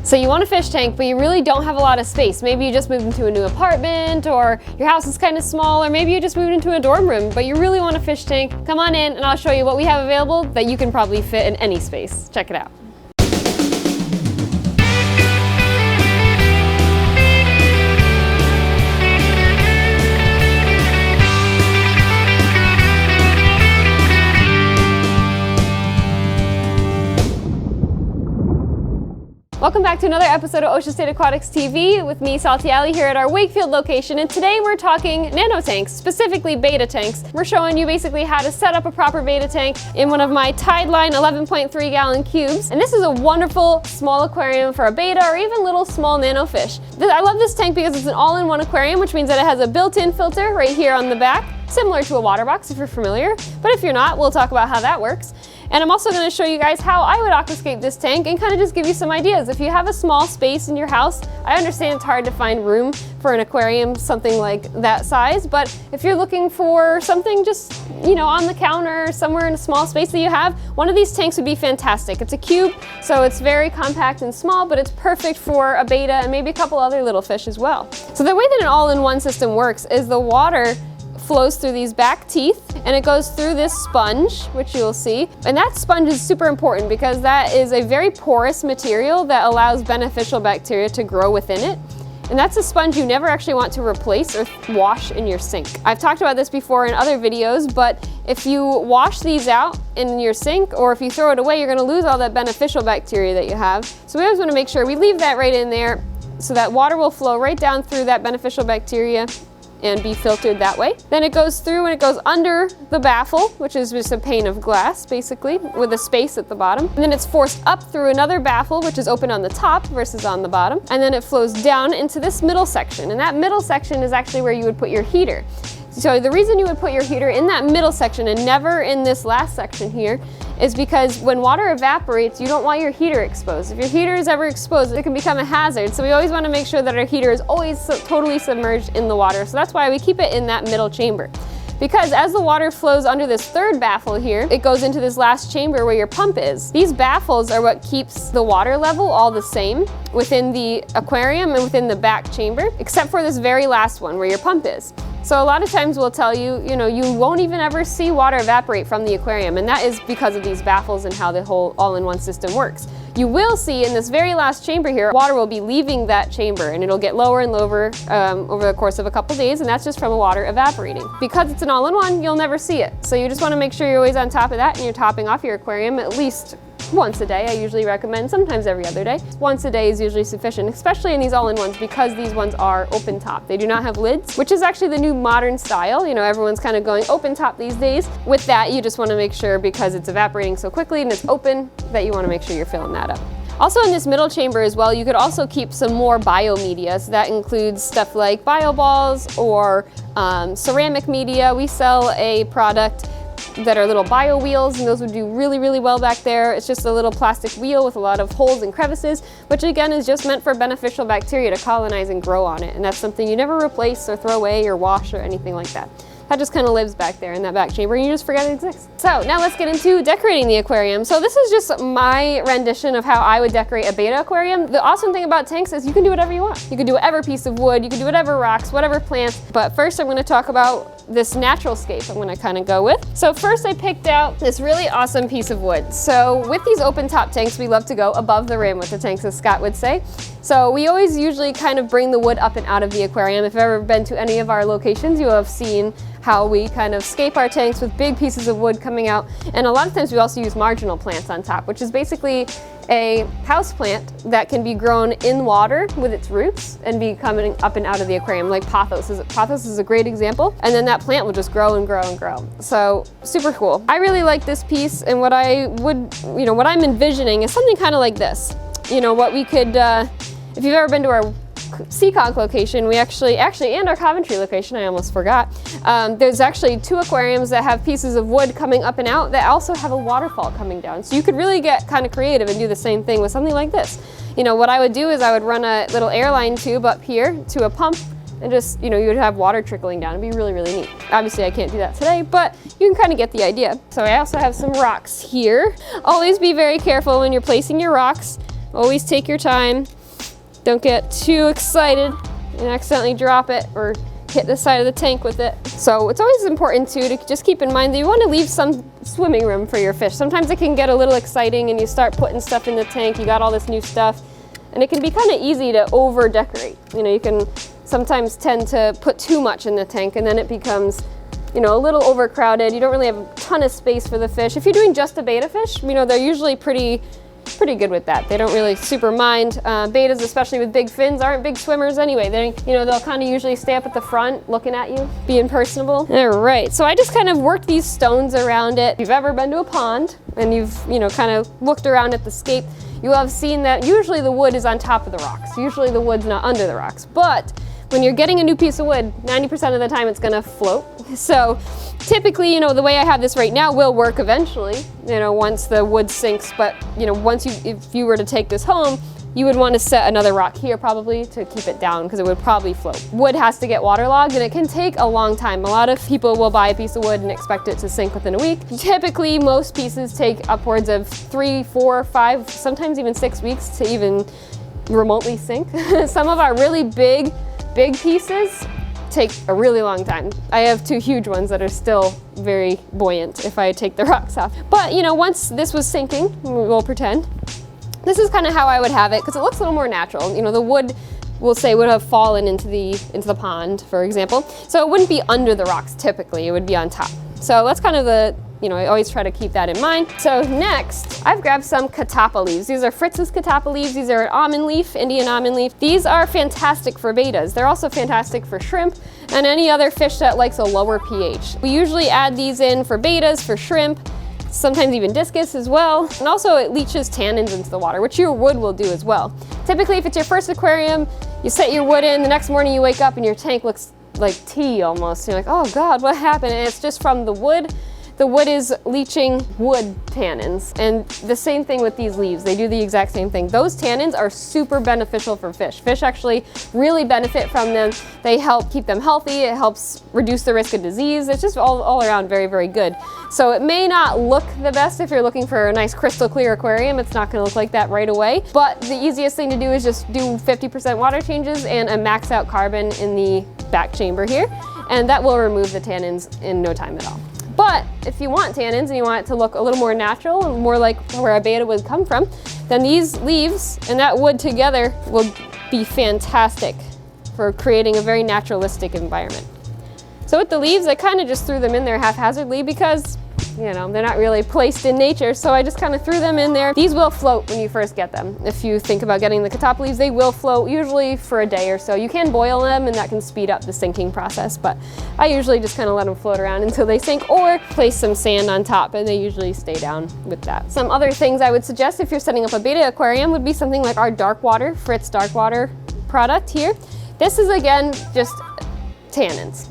So you want a fish tank, but you really don't have a lot of space. Maybe you just moved into a new apartment, or your house is kind of small, or maybe you just moved into a dorm room, but you really want a fish tank. Come on in and I'll show you what we have available that you can probably fit in any space. Check it out. Welcome back to another episode of Ocean State Aquatics TV with me, Salty Alley, here at our Wakefield location. And today we're talking nano tanks, specifically beta tanks. We're showing you basically how to set up a proper beta tank in one of my Tideline 11.3 gallon cubes. And this is a wonderful small aquarium for a beta or even little small nano fish. I love this tank because it's an all-in-one aquarium, which means that it has a built-in filter right here on the back, similar to a water box if you're familiar. But if you're not, we'll talk about how that works. And I'm also going to show you guys how I would aquascape this tank and kind of just give you some ideas. If you have a small space in your house, I understand it's hard to find room for an aquarium, something like that size, but if you're looking for something just, you know, on the counter, somewhere in a small space that you have, one of these tanks would be fantastic. It's a cube, so it's very compact and small, but it's perfect for a beta and maybe a couple other little fish as well. So the way that an all-in-one system works is the water flows through these back teeth and it goes through this sponge, which you'll see. And that sponge is super important because that is a very porous material that allows beneficial bacteria to grow within it. And that's a sponge you never actually want to replace or wash in your sink. I've talked about this before in other videos, but if you wash these out in your sink or if you throw it away, you're gonna lose all that beneficial bacteria that you have. So we always wanna make sure we leave that right in there so that water will flow right down through that beneficial bacteria and be filtered that way. Then it goes through and it goes under the baffle, which is just a pane of glass basically with a space at the bottom. And then it's forced up through another baffle, which is open on the top versus on the bottom. And then it flows down into this middle section. And that middle section is actually where you would put your heater. So the reason you would put your heater in that middle section and never in this last section here is because when water evaporates, you don't want your heater exposed. If your heater is ever exposed, it can become a hazard. So we always want to make sure that our heater is always totally submerged in the water. So that's why we keep it in that middle chamber. Because as the water flows under this third baffle here, it goes into this last chamber where your pump is. These baffles are what keeps the water level all the same within the aquarium and within the back chamber, except for this very last one where your pump is. So a lot of times we'll tell you, you won't even ever see water evaporate from the aquarium, and that is because of these baffles and how the whole all-in-one system works. You will see in this very last chamber here, water will be leaving that chamber and it'll get lower and lower over the course of a couple days, and that's just from the water evaporating. Because it's an all-in-one, you'll never see it. So you just want to make sure you're always on top of that and you're topping off your aquarium at least once a day. I usually recommend sometimes every other day. Once a day is usually sufficient, especially in these all-in-ones because these ones are open top. They do not have lids, which is actually the new modern style. Everyone's kind of going open top these days. With that, you just want to make sure, because it's evaporating so quickly and it's open, that you want to make sure you're filling that up. Also in this middle chamber as well, you could also keep some more biomedia. So that includes stuff like bio balls or ceramic media. We sell a product that are little bio wheels, and those would do really, really well back there. It's just a little plastic wheel with a lot of holes and crevices, which again is just meant for beneficial bacteria to colonize and grow on it. And that's something you never replace or throw away or wash or anything like that. That just kind of lives back there in that back chamber and you just forget it exists. So now let's get into decorating the aquarium. So this is just my rendition of how I would decorate a beta aquarium. The awesome thing about tanks is you can do whatever you want. You can do whatever piece of wood, you can do whatever rocks, whatever plants. But first I'm going to talk about this natural scape I'm going to kind of go with. So first I picked out this really awesome piece of wood. So with these open top tanks, we love to go above the rim with the tanks, as Scott would say. So we always usually kind of bring the wood up and out of the aquarium. If you've ever been to any of our locations, you have seen how we kind of scape our tanks with big pieces of wood coming out. And a lot of times we also use marginal plants on top, which is basically a house plant that can be grown in water with its roots and be coming up and out of the aquarium, like pothos. Pothos is a great example. And then that plant will just grow and grow and grow. So super cool. I really like this piece, and what what I'm envisioning is something kind of like this. What we could, if you've ever been to our Seekonk location, we actually, and our Coventry location, I almost forgot. There's actually 2 aquariums that have pieces of wood coming up and out that also have a waterfall coming down. So you could really get kind of creative and do the same thing with something like this. What I would do is I would run a little airline tube up here to a pump and just, you would have water trickling down. It'd be really, really neat. Obviously I can't do that today, but you can kind of get the idea. So I also have some rocks here. Always be very careful when you're placing your rocks. Always take your time. Don't get too excited and accidentally drop it or hit the side of the tank with it. So it's always important too to just keep in mind that you want to leave some swimming room for your fish. Sometimes it can get a little exciting and you start putting stuff in the tank, you got all this new stuff, and it can be kind of easy to over decorate. You know, you can sometimes tend to put too much in the tank and then it becomes, you know, a little overcrowded. You don't really have a ton of space for the fish. If you're doing just a betta fish, you know, they're usually pretty good with that. They don't really super mind. Bettas, especially with big fins, aren't big swimmers anyway. They'll kind of usually stay up at the front looking at you, being personable. All right, so I just kind of worked these stones around it. If you've ever been to a pond and you've, you know, kind of looked around at the scape, you will have seen that usually the wood is on top of the rocks. Usually the wood's not under the rocks. But when you're getting a new piece of wood, 90% of the time it's gonna float. So typically, you know, the way I have this right now will work eventually, you know, once the wood sinks. But, you know, if you were to take this home, you would want to set another rock here probably to keep it down because it would probably float. Wood has to get waterlogged and it can take a long time. A lot of people will buy a piece of wood and expect it to sink within a week. Typically, most pieces take upwards of 3, 4, 5, sometimes even 6 weeks to even remotely sink. Some of our really big pieces take a really long time. I have 2 huge ones that are still very buoyant if I take the rocks off. But, you know, once this was sinking, we'll pretend, this is kind of how I would have it because it looks a little more natural. You know, the wood, we'll say, would have fallen into the pond, for example. So it wouldn't be under the rocks typically, it would be on top. So that's kind of you know, I always try to keep that in mind. So next, I've grabbed some catappa leaves. These are Fritz's catappa leaves. These are almond leaf, Indian almond leaf. These are fantastic for bettas. They're also fantastic for shrimp and any other fish that likes a lower pH. We usually add these in for bettas, for shrimp, sometimes even discus as well. And also it leaches tannins into the water, which your wood will do as well. Typically, if it's your first aquarium, you set your wood in, the next morning you wake up and your tank looks like tea almost. You're like, oh God, what happened? And it's just from the wood. The wood is leaching wood tannins. And the same thing with these leaves. They do the exact same thing. Those tannins are super beneficial for fish. Fish actually really benefit from them. They help keep them healthy. It helps reduce the risk of disease. It's just all around very, very good. So it may not look the best if you're looking for a nice crystal clear aquarium. It's not gonna look like that right away. But the easiest thing to do is just do 50% water changes and a max out carbon in the back chamber here. And that will remove the tannins in no time at all. But if you want tannins and you want it to look a little more natural and more like where a betta would come from, then these leaves and that wood together will be fantastic for creating a very naturalistic environment. So with the leaves, I kind of just threw them in there haphazardly because, you know, they're not really placed in nature, so I just kind of threw them in there. These will float when you first get them. If you think about getting the catappa leaves, they will float usually for a day or so. You can boil them and that can speed up the sinking process, but I usually just kind of let them float around until they sink or place some sand on top and they usually stay down with that. Some other things I would suggest if you're setting up a betta aquarium would be something like our dark water, Fritz dark water product here. This is again just tannins.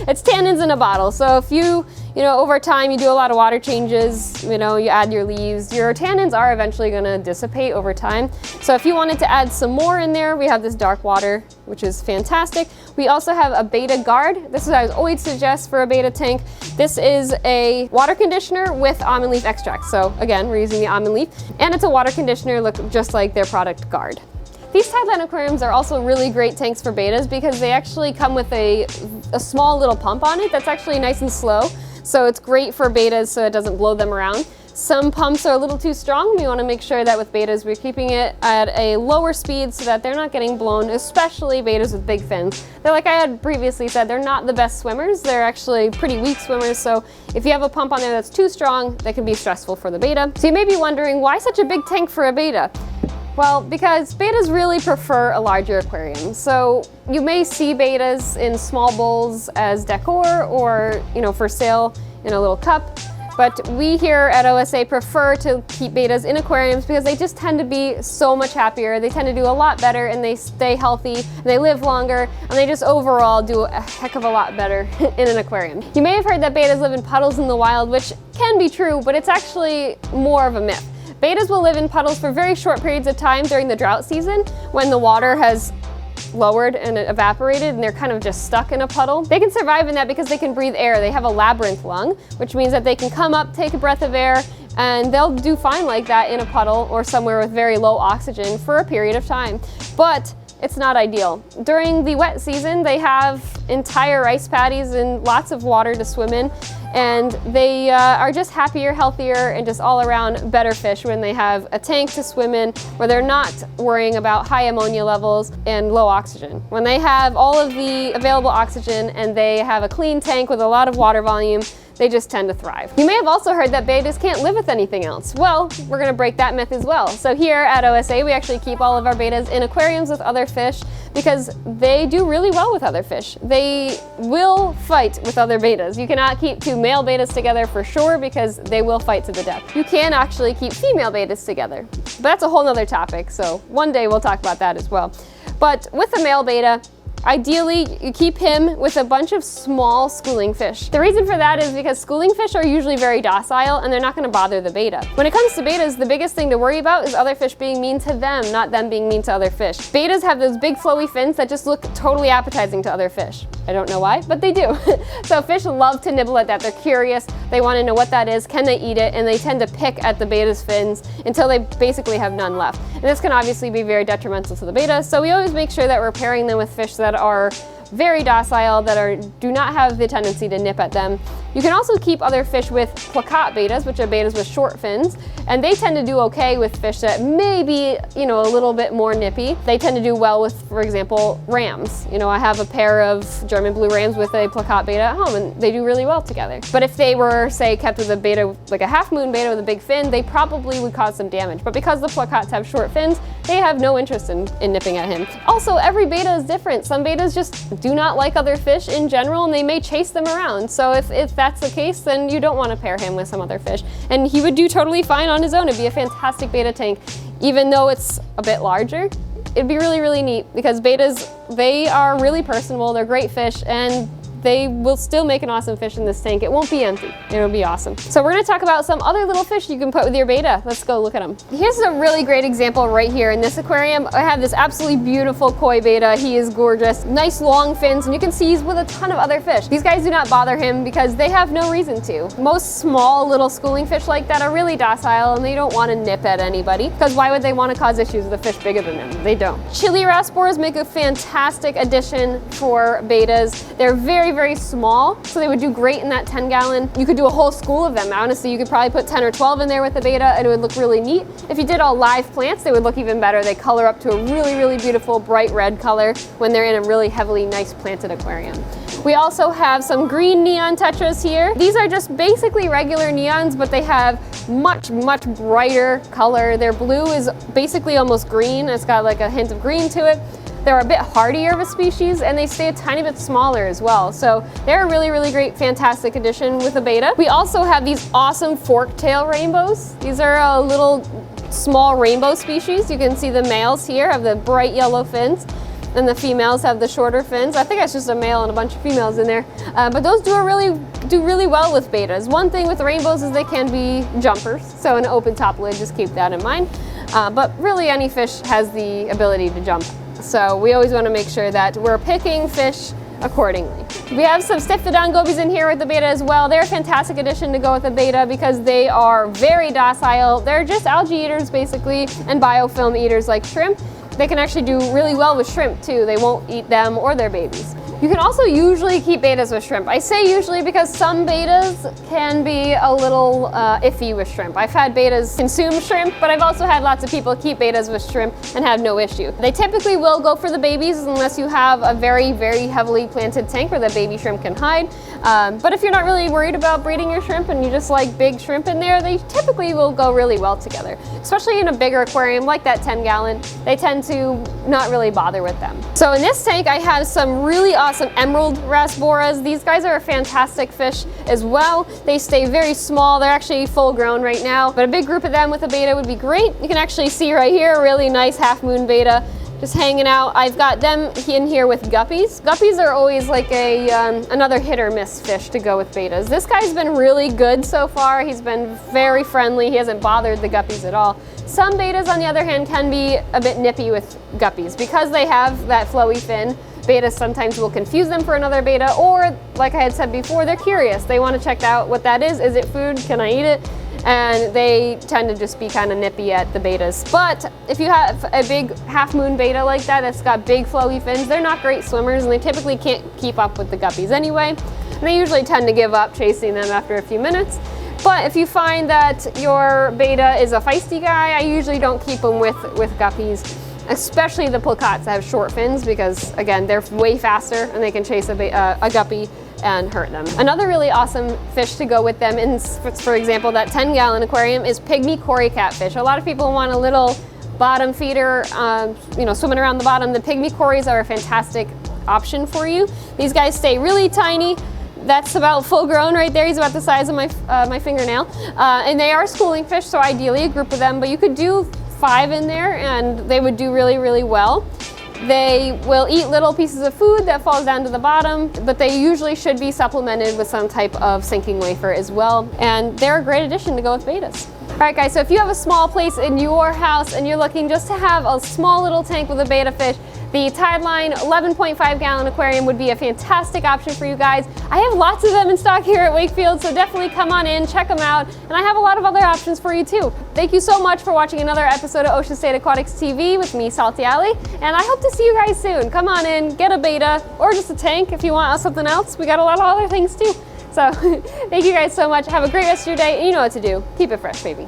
It's tannins in a bottle. So if you know, over time you do a lot of water changes, you know, you add your leaves, your tannins are eventually gonna dissipate over time. So if you wanted to add some more in there, we have this dark water, which is fantastic. We also have a betta guard. This is what I always suggest for a betta tank. This is a water conditioner with almond leaf extract. So again, we're using the almond leaf and it's a water conditioner, look just like their product guard. These Tideline aquariums are also really great tanks for bettas because they actually come with a small little pump on it that's actually nice and slow. So it's great for bettas so it doesn't blow them around. Some pumps are a little too strong. We want to make sure that with bettas we're keeping it at a lower speed so that they're not getting blown, especially bettas with big fins. They're, like I had previously said, they're not the best swimmers. They're actually pretty weak swimmers, so if you have a pump on there that's too strong, that can be stressful for the betta. So you may be wondering, why such a big tank for a betta? Well, because bettas really prefer a larger aquarium. So you may see bettas in small bowls as decor or, you know, for sale in a little cup. But we here at OSA prefer to keep bettas in aquariums because they just tend to be so much happier. They tend to do a lot better and they stay healthy, and they live longer, and they just overall do a heck of a lot better in an aquarium. You may have heard that bettas live in puddles in the wild, which can be true, but it's actually more of a myth. Bettas will live in puddles for very short periods of time during the drought season when the water has lowered and evaporated and they're kind of just stuck in a puddle. They can survive in that because they can breathe air. They have a labyrinth lung, which means that they can come up, take a breath of air, and they'll do fine like that in a puddle or somewhere with very low oxygen for a period of time. But it's not ideal. During the wet season, they have entire rice paddies and lots of water to swim in, and they are just happier, healthier, and just all around better fish when they have a tank to swim in where they're not worrying about high ammonia levels and low oxygen. When they have all of the available oxygen and they have a clean tank with a lot of water volume, they just tend to thrive. You may have also heard that bettas can't live with anything else. Well, we're gonna break that myth as well. So here at OSA, we actually keep all of our bettas in aquariums with other fish because they do really well with other fish. They will fight with other bettas. You cannot keep two male bettas together for sure because they will fight to the death. You can actually keep female bettas together, but that's a whole nother topic. So one day we'll talk about that as well. But with a male betta, ideally, you keep him with a bunch of small schooling fish. The reason for that is because schooling fish are usually very docile and they're not gonna bother the betta. When it comes to bettas, the biggest thing to worry about is other fish being mean to them, not them being mean to other fish. Bettas have those big flowy fins that just look totally appetizing to other fish. I don't know why, but they do. So fish love to nibble at that. They're curious, they wanna know what that is, can they eat it, and they tend to pick at the betta's fins until they basically have none left. And this can obviously be very detrimental to the betta, so we always make sure that we're pairing them with fish that are very docile, that do not have the tendency to nip at them. You can also keep other fish with plakat bettas, which are bettas with short fins, and they tend to do okay with fish that may be, you know, a little bit more nippy. They tend to do well with, for example, rams. You know, I have a pair of German blue rams with a plakat betta at home, and they do really well together. But if they were, say, kept with a betta, like a half moon betta with a big fin, they probably would cause some damage. But because the plakats have short fins, they have no interest in nipping at him. Also, every betta is different. Some bettas just do not like other fish in general, and they may chase them around. So if that's the case, then you don't want to pair him with some other fish. And he would do totally fine on his own. It'd be a fantastic betta tank. Even though it's a bit larger, it'd be really, really neat because bettas, they are really personable. They're great fish, and they will still make an awesome fish in this tank. It won't be empty. It'll be awesome. So we're gonna talk about some other little fish you can put with your betta. Let's go look at them. Here's a really great example right here in this aquarium. I have this absolutely beautiful koi betta. He is gorgeous. Nice long fins, and you can see he's with a ton of other fish. These guys do not bother him because they have no reason to. Most small little schooling fish like that are really docile and they don't want to nip at anybody because why would they want to cause issues with a fish bigger than them? They don't. Chili rasboras make a fantastic addition for bettas. They're very small, so they would do great in that 10-gallon. You could do a whole school of them. Honestly, you could probably put 10 or 12 in there with a betta and it would look really neat. If you did all live plants, they would look even better. They color up to a really beautiful bright red color when they're in a really heavily nice planted aquarium. We also have some green neon tetras here. These are just basically regular neons, but they have much brighter color. Their blue is basically almost green. It's got like a hint of green to it. They're a bit hardier of a species and they stay a tiny bit smaller as well. So they're a really great, fantastic addition with a betta. We also have these awesome fork-tail rainbows. These are a little small rainbow species. You can see the males here have the bright yellow fins and the females have the shorter fins. I think that's just a male and a bunch of females in there. But those do really well with bettas. One thing with the rainbows is they can be jumpers. So an open top lid, just keep that in mind. But really any fish has the ability to jump. So we always want to make sure that we're picking fish accordingly. We have some Stiphodon gobies in here with the betta as well. They're a fantastic addition to go with the betta because they are very docile. They're just algae eaters basically and biofilm eaters like shrimp. They can actually do really well with shrimp too. They won't eat them or their babies. You can also usually keep bettas with shrimp. I say usually because some bettas can be a little iffy with shrimp. I've had bettas consume shrimp, but I've also had lots of people keep bettas with shrimp and have no issue. They typically will go for the babies unless you have a very heavily planted tank where the baby shrimp can hide. But if you're not really worried about breeding your shrimp and you just like big shrimp in there, they typically will go really well together. Especially in a bigger aquarium like that 10-gallon, they tend to not really bother with them. So in this tank, I have some really awesome emerald rasboras. These guys are a fantastic fish as well. They stay very small. They're actually full grown right now, but a big group of them with a betta would be great. You can actually see right here a really nice half moon betta just hanging out. I've got them in here with guppies. Guppies are always like another hit or miss fish to go with bettas. This guy's been really good so far. He's been very friendly. He hasn't bothered the guppies at all. Some bettas, on the other hand, can be a bit nippy with guppies because they have that flowy fin. Bettas sometimes will confuse them for another betta, or like I had said before, they're curious. They want to check out what that is. Is it food? Can I eat it? and they tend to just be kind of nippy at the bettas. But if you have a big half moon betta like that, that's got big flowy fins, they're not great swimmers and they typically can't keep up with the guppies anyway. And they usually tend to give up chasing them after a few minutes. But if you find that your betta is a feisty guy, I usually don't keep them with guppies, especially the placots that have short fins, because again, they're way faster and they can chase a guppy and hurt them. Another really awesome fish to go with them, in, for example, that 10-gallon aquarium, is pygmy cory catfish. A lot of people want a little bottom feeder, swimming around the bottom. The pygmy cories are a fantastic option for you. These guys stay really tiny. That's about full grown right there. He's about the size of my fingernail. And they are schooling fish, so ideally a group of them, but you could do 5 in there and they would do really, really well. They will eat little pieces of food that falls down to the bottom, but they usually should be supplemented with some type of sinking wafer as well. And they're a great addition to go with bettas. All right guys, so if you have a small place in your house and you're looking just to have a small little tank with a betta fish, the Tideline 11.5-gallon aquarium would be a fantastic option for you guys. I have lots of them in stock here at Wakefield, so definitely come on in, check them out, and I have a lot of other options for you too. Thank you so much for watching another episode of Ocean State Aquatics TV with me, Salty Alley, and I hope to see you guys soon. Come on in, get a betta, or just a tank if you want something else. We got a lot of other things too. So thank you guys so much. Have a great rest of your day, and you know what to do. Keep it fresh, baby.